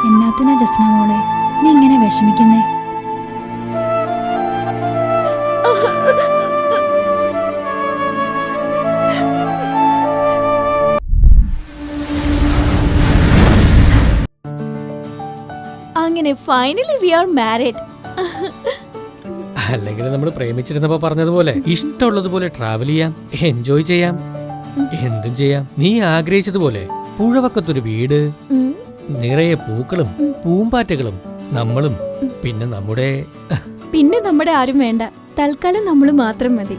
എന്നാത്തിനാ ജസ്ന മോളെ നീ ഇങ്ങനെ വിഷമിക്കുന്നേ? അങ്ങനെ ഫൈനലി വി ആർ മാരീഡ്. അല്ലെങ്കിൽ നമ്മൾ പ്രേമിച്ചിരുന്നപ്പോ പറഞ്ഞതുപോലെ ഇഷ്ടമുള്ളതുപോലെ ട്രാവൽ ചെയ്യാം, എൻജോയ് ചെയ്യാം, എന്തും ചെയ്യാം. നീ ആഗ്രഹിച്ചതുപോലെ പുഴവക്കത്തൊരു വീട്, നിറയെ പൂക്കളും പൂമ്പാറ്റകളും, നമ്മളും പിന്നെ നമ്മുടെ ആരും വേണ്ട, തൽക്കാലം നമ്മൾ മാത്രം മതി.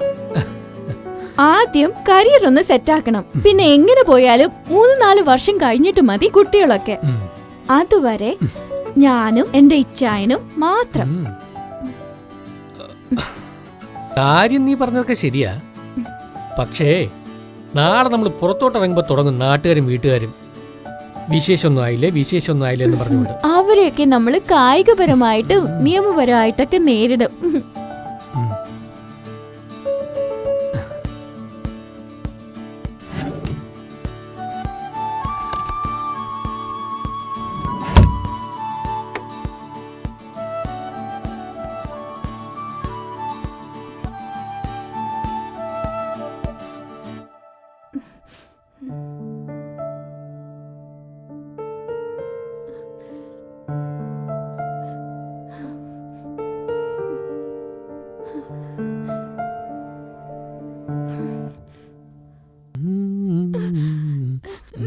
ആദ്യം കരിയർ ഒന്ന് സെറ്റാക്കണം, പിന്നെ എങ്ങനെ പോയാലും 3-4 വർഷം കഴിഞ്ഞിട്ട് മതി കുട്ടികളൊക്കെ. അതുവരെ ഞാനും എന്റെ ഇച്ഛായനും മാത്രം. കാര്യം നീ പറഞ്ഞതൊക്കെ ശരിയാ, പക്ഷേ നാളെ നമ്മൾ പുറത്തോട്ടിറങ്ങുമ്പോ തുടങ്ങും നാട്ടുകാരും വീട്ടുകാരും വിശേഷമൊന്നും ആയില്ലേ എന്ന് പറഞ്ഞുകൊണ്ട്. അവരെയൊക്കെ നമ്മൾ കായികപരമായിട്ട് നിയമപരമായിട്ടൊക്കെ നേരിടും.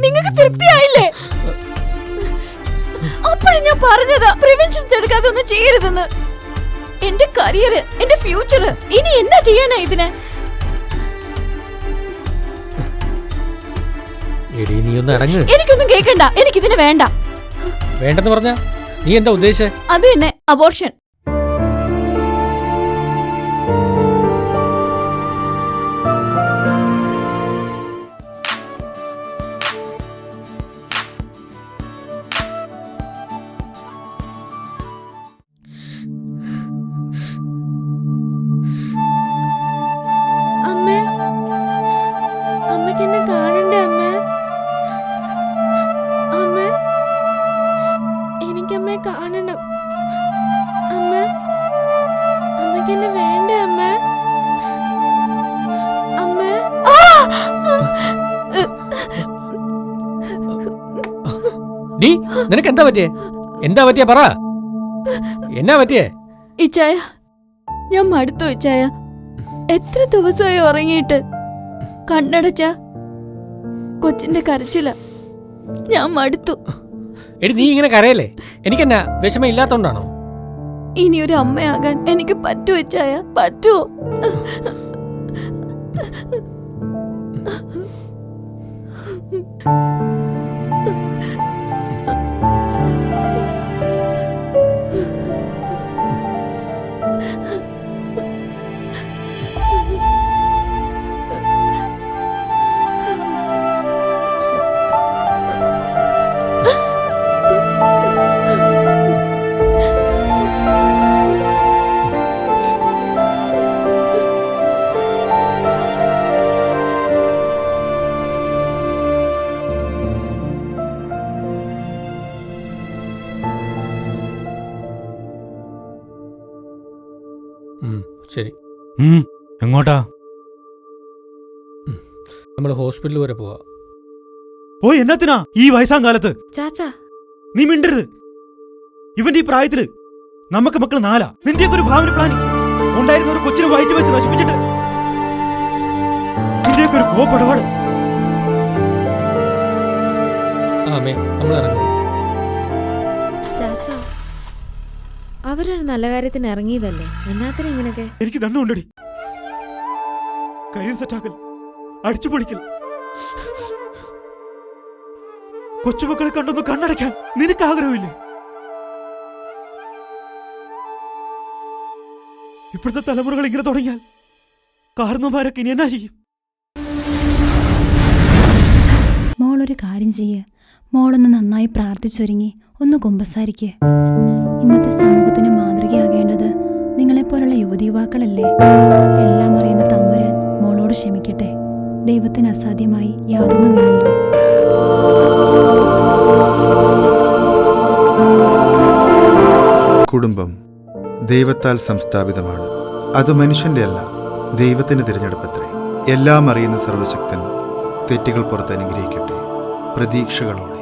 നിങ്ങൾക്ക് തൃപ്തിയായില്ലേ? അപ്പോഴും ഞാൻ പറഞ്ഞതാ പ്രിവെൻഷൻ എടുക്കാതെ ഒന്നും ചെയ്യരുതെന്ന്. എന്റെ കരിയർ, എന്റെ ഫ്യൂച്ചർ, ഇനി എന്നാ ചെയ്യാനാ ഇതിന്? എനിക്കൊന്നും കേൾക്കണ്ട, എനിക്കിതിന് വേണ്ട. വേണ്ടെന്ന് പറഞ്ഞ നീ എന്താ ഉദ്ദേശിച്ചേ? അത് തന്നെ, അബോർഷൻ. അമ്മക്കെന്നെ കാണണ്ടേ അമ്മേ? അമ്മേ, എനിക്കമ്മയെ കാണണം. അമ്മേ, അമ്മക്കെന്നെ വേണ്ടേ അമ്മേ? അമ്മേ, നിനക്ക് എന്താ പറ്റിയേ പറ. എന്നാ പറ്റിയേ? ഇച്ചായ, ഞാൻ മടുത്തു ഇച്ചായ. എത്ര ദിവസമായി ഉറങ്ങിയിട്ട്. കണ്ണടച്ച കൊച്ചിന്റെ കരച്ചില. ഞാൻ മടുത്തു. നീ ഇങ്ങനെ കരയല്ലേ? എനിക്കെന്നാ വിഷമം ഇല്ലാത്തോണ്ടാണോ? ഇനിയൊരു അമ്മയാകാൻ എനിക്ക് പറ്റുമോ ഇച്ചായ? പറ്റുമോ? ശരി. എങ്ങോട്ടാ? നമ്മൾ ഹോസ്പിറ്റൽ വരെ പോവാ. ഓ, എന്നത്തിനാ ഈ വയസ്സാം കാലത്ത്? ചാച്ചാ, നീ മിണ്ടരുത്. ഇവന്റെ ഈ പ്രായത്തില് നമുക്ക് മക്കൾ 4. നിന്റെയൊക്കെ ഒരു ഭാവന പ്ലാനിങ് ഉണ്ടായിരുന്ന ഒരു കൊച്ചിനെ വയറ്റി വെച്ച് നശിപ്പിച്ചിട്ട് നിന്റെയൊക്കെ ഒരു കോപ്പടപാട്. ആമേ നമ്മൾ ഇറങ്ങും. ചാച്ചാ, അവരൊരു നല്ല കാര്യത്തിന് ഇറങ്ങിയതല്ലേ, എന്നാത്തിന് ഇങ്ങനൊക്കെ? എനിക്ക് ദണ്ണമുണ്ടടി. കരിയർ സെറ്റാക്കൽ, അടിച്ചു പൊളിക്കൽ, കൊച്ചുമക്കളെ കണ്ടൊന്ന് കണ്ണടയ്ക്കാൻ നിനക്ക് ആഗ്രഹമില്ലേ? ഇപ്പോഴത്തെ തലമുറകൾ ഇങ്ങനെ തുടങ്ങിയാൽ കാരണവന്മാരൊക്കെ ഇനി എന്നാ ചെയ്യും? മോളൊരു കാര്യം ചെയ്യ്. മോളൊന്ന് നന്നായി പ്രാർത്ഥിച്ചൊരുങ്ങി ഒന്ന് കുമ്പസാരിക്ക്. ഇന്നത്തെ സമൂഹത്തിന് മാതൃകയാകേണ്ടത് നിങ്ങളെപ്പോലുള്ള യുവതീവാക്കളല്ലേ. എല്ലാം അറിയുന്ന തമ്പുരാൻ മോളോട് ക്ഷമിക്കട്ടെ. ദൈവത്തിന് അസാധ്യമായി യാതൊന്നുമില്ലല്ലോ. കുടുംബം ദൈവത്താൽ സംസ്ഥാപിതമാണ്. അത് മനുഷ്യന്റെ അല്ല, ദൈവത്തിന് തിരഞ്ഞെടുപ്പത്രേ. എല്ലാം അറിയുന്ന സർവശക്തൻ തെറ്റുകൾ പുറത്ത് അനുഗ്രഹിക്കട്ടെ. പ്രതീക്ഷകളോടെ.